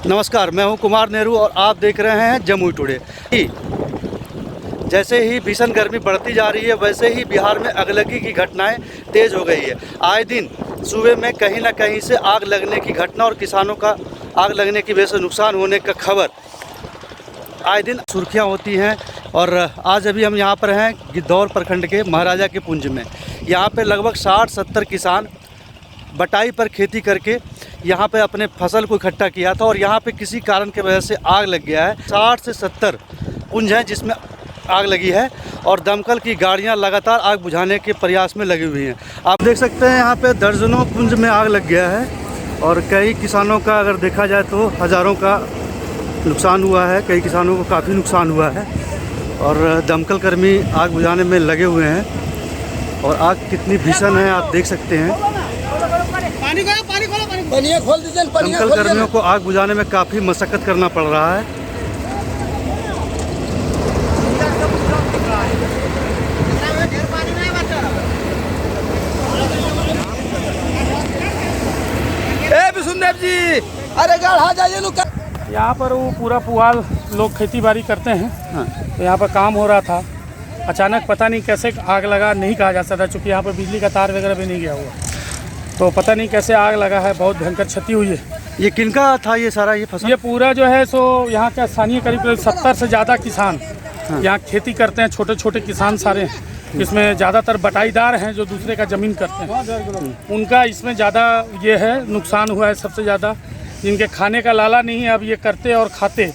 नमस्कार, मैं हूं कुमार नेहरू और आप देख रहे हैं जमुई टुडे। जैसे ही भीषण गर्मी बढ़ती जा रही है वैसे ही बिहार में अगलगी की घटनाएं तेज़ हो गई है। आए दिन सूबे में कहीं ना कहीं से आग लगने की घटना और किसानों का आग लगने की वजह से नुकसान होने का खबर आए दिन सुर्खियाँ होती हैं। और आज अभी हम यहाँ पर हैं गिद्धौर प्रखंड के महाराजा के पुंज में। यहाँ पर लगभग 60-70 किसान बटाई पर खेती करके यहाँ पे अपने फसल को इकट्ठा किया था और यहाँ पे किसी कारण की वजह से आग लग गया है। 60 से 70 पुंज हैं जिसमें आग लगी है और दमकल की गाड़ियाँ लगातार आग बुझाने के प्रयास में लगी हुई हैं। आप देख सकते हैं यहाँ पे दर्जनों पुंज में आग लग गया है और कई किसानों का अगर देखा जाए तो हज़ारों का नुकसान हुआ है। कई किसानों को काफ़ी नुकसान हुआ है और दमकल कर्मी आग बुझाने में लगे हुए हैं और आग कितनी भीषण है आप देख सकते हैं। दमकल कर्मियों को आग बुझाने में काफ़ी मशक्कत करना पड़ रहा है। जी अरे गढ़ा जाइए यहाँ पर वो पूरा पुआल लोग खेती बाड़ी करते हैं। हाँ। तो यहाँ पर काम हो रहा था, अचानक पता नहीं कैसे आग लगा, नहीं कहा जा सकता क्योंकि यहाँ पर बिजली का तार वगैरह भी नहीं गया हुआ, तो पता नहीं कैसे आग लगा है। बहुत भयंकर क्षति हुई है। ये किनका था ये सारा ये फसल? ये पूरा जो है सो यहाँ का स्थानीय करीब 70 से ज़्यादा किसान यहाँ खेती करते हैं। छोटे छोटे किसान सारे हैं, इसमें ज़्यादातर बटाईदार हैं जो दूसरे का ज़मीन करते हैं। उनका इसमें ज़्यादा ये है नुकसान हुआ है सबसे ज़्यादा। जिनके खाने का लाला नहीं है अब ये करते और खाते।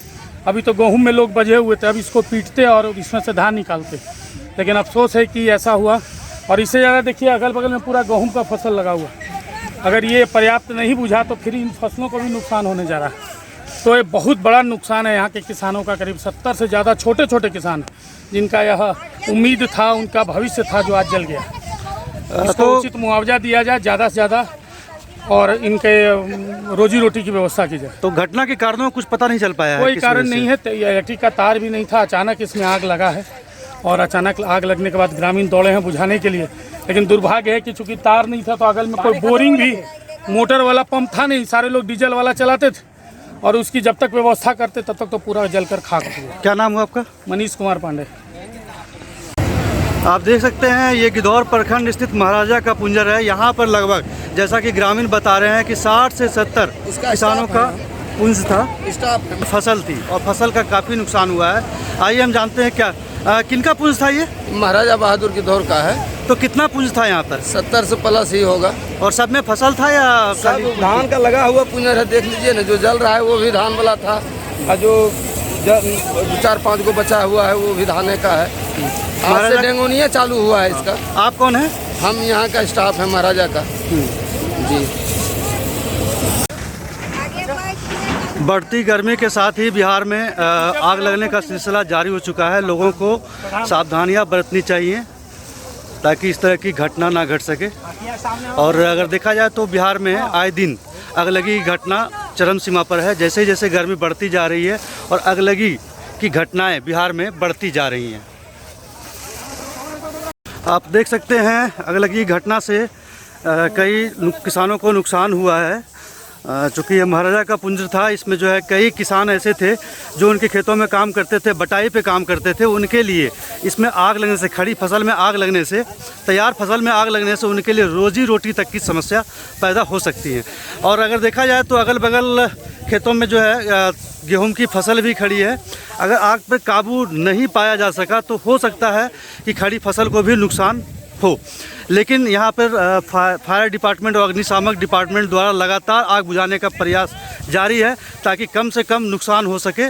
अभी तो गेहूं में लोग बजे हुए थे, अब इसको पीटते और इसमें से धान निकालते। लेकिन अफसोस है कि ऐसा हुआ। और इससे ज़्यादा देखिए अगल बगल में पूरा गेहूं का फसल लगा हुआ। अगर ये पर्याप्त नहीं बुझा तो फिर इन फसलों को भी नुकसान होने जा रहा है। तो ये बहुत बड़ा नुकसान है यहाँ के किसानों का। करीब 70 से ज़्यादा छोटे छोटे किसान जिनका यह उम्मीद था, उनका भविष्य था, जो आज जल गया। इसको उचित मुआवजा दिया जाए ज़्यादा से ज़्यादा और इनके रोजी रोटी की व्यवस्था की जाए। तो घटना के कारणों कुछ पता नहीं चल पाया है? कोई कारण नहीं है। इलेक्ट्रिक का तार भी नहीं था, अचानक इसमें आग लगा है और अचानक आग लगने के बाद ग्रामीण दौड़े हैं बुझाने के लिए। लेकिन दुर्भाग्य है कि चूंकि तार नहीं था तो अगल में कोई बोरिंग भी मोटर वाला पंप था नहीं। सारे लोग डीजल वाला चलाते थे और उसकी जब तक व्यवस्था करते तब तक तो पूरा जलकर खाक हो गया। क्या नाम हुआ आपका? मनीष कुमार पांडे। आप देख सकते हैं ये गिद्धौर प्रखंड स्थित महाराजा का पुंजर है। यहाँ पर लगभग जैसा कि ग्रामीण बता रहे हैं कि 60 से 70 किसानों का पुंज था, फसल थी और फसल का काफ़ी नुकसान हुआ है। आइए हम जानते हैं क्या किनका पुंज था ये? महाराजा बहादुर की दौर का है। तो कितना पुंज था यहाँ पर? 70 से प्लस ही होगा। और सब में फसल था या सब धान का लगा हुआ पुंजर है। देख लीजिए ना, जो जल रहा है वो भी धान वाला था और जो 4-5 को बचा हुआ है वो भी धाने का है। आज से डेंगोनिया चालू हुआ है इसका। आप कौन है? हम यहाँ का स्टाफ है महाराजा का जी। बढ़ती गर्मी के साथ ही बिहार में आग लगने का सिलसिला जारी हो चुका है। लोगों को सावधानियां बरतनी चाहिए ताकि इस तरह की घटना ना घट सके। और अगर देखा जाए तो बिहार में आए दिन अगलगी की घटना चरम सीमा पर है। जैसे जैसे गर्मी बढ़ती जा रही है और अगलगी की घटनाएं बिहार में बढ़ती जा रही हैं। आप देख सकते हैं अगलगी की घटना से कई किसानों को नुकसान हुआ है। चूँकि ये महाराजा का पुंज था, इसमें जो है कई किसान ऐसे थे जो उनके खेतों में काम करते थे, बटाई पे काम करते थे। उनके लिए इसमें आग लगने से, खड़ी फसल में आग लगने से, तैयार फसल में आग लगने से उनके लिए रोजी रोटी तक की समस्या पैदा हो सकती है। और अगर देखा जाए तो अगल बगल खेतों में जो है गेहूं की फसल भी खड़ी है। अगर आग पर काबू नहीं पाया जा सका तो हो सकता है कि खड़ी फसल को भी नुकसान हो। लेकिन यहाँ पर फायर डिपार्टमेंट और अग्निशामक डिपार्टमेंट द्वारा लगातार आग बुझाने का प्रयास जारी है ताकि कम से कम नुकसान हो सके।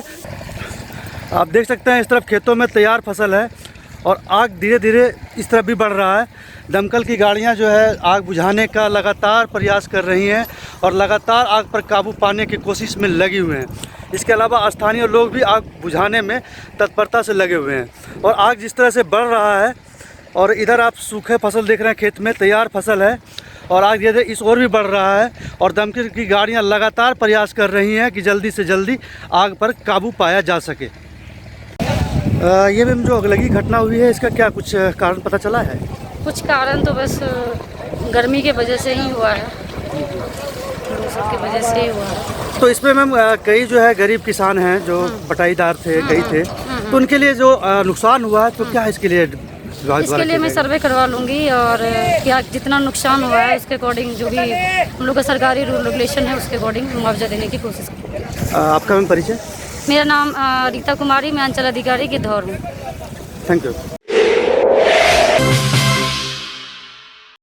आप देख सकते हैं इस तरफ खेतों में तैयार फसल है और आग धीरे धीरे इस तरफ भी बढ़ रहा है। दमकल की गाड़ियाँ जो है आग बुझाने का लगातार प्रयास कर रही हैं और लगातार आग पर काबू पाने की कोशिश में लगे हुए हैं। इसके अलावा स्थानीय लोग भी आग बुझाने में तत्परता से लगे हुए हैं। और आग जिस तरह से बढ़ रहा है और इधर आप सूखे फसल देख रहे हैं, खेत में तैयार फसल है और आग धीरे इस ओर भी बढ़ रहा है और दमकल की गाड़ियां लगातार प्रयास कर रही हैं कि जल्दी से जल्दी आग पर काबू पाया जा सके। ये भी जो अगलगी घटना हुई है इसका क्या कुछ कारण पता चला है? कुछ कारण तो बस गर्मी के वजह से ही हुआ है। तो सबकी वजह से ही हुआ। तो इसमें मैम कई जो है गरीब किसान हैं जो बटाईदार थे, कई थे, तो उनके लिए जो नुकसान हुआ है तो क्या इसके लिए विभाग द्वारा इसके लिए किया मैं जाएगा? सर्वे करवा लूँगी और क्या जितना नुकसान हुआ है उसके अकॉर्डिंग जो भी हम लोग का सरकारी रूल रेगुलेशन है उसके अकॉर्डिंग मुआवजा देने की कोशिश करूँगी। आपका मैम परिचय? मेरा नाम रीता कुमारी, मैं अंचल अधिकारी की धौर हूँ। Thank you.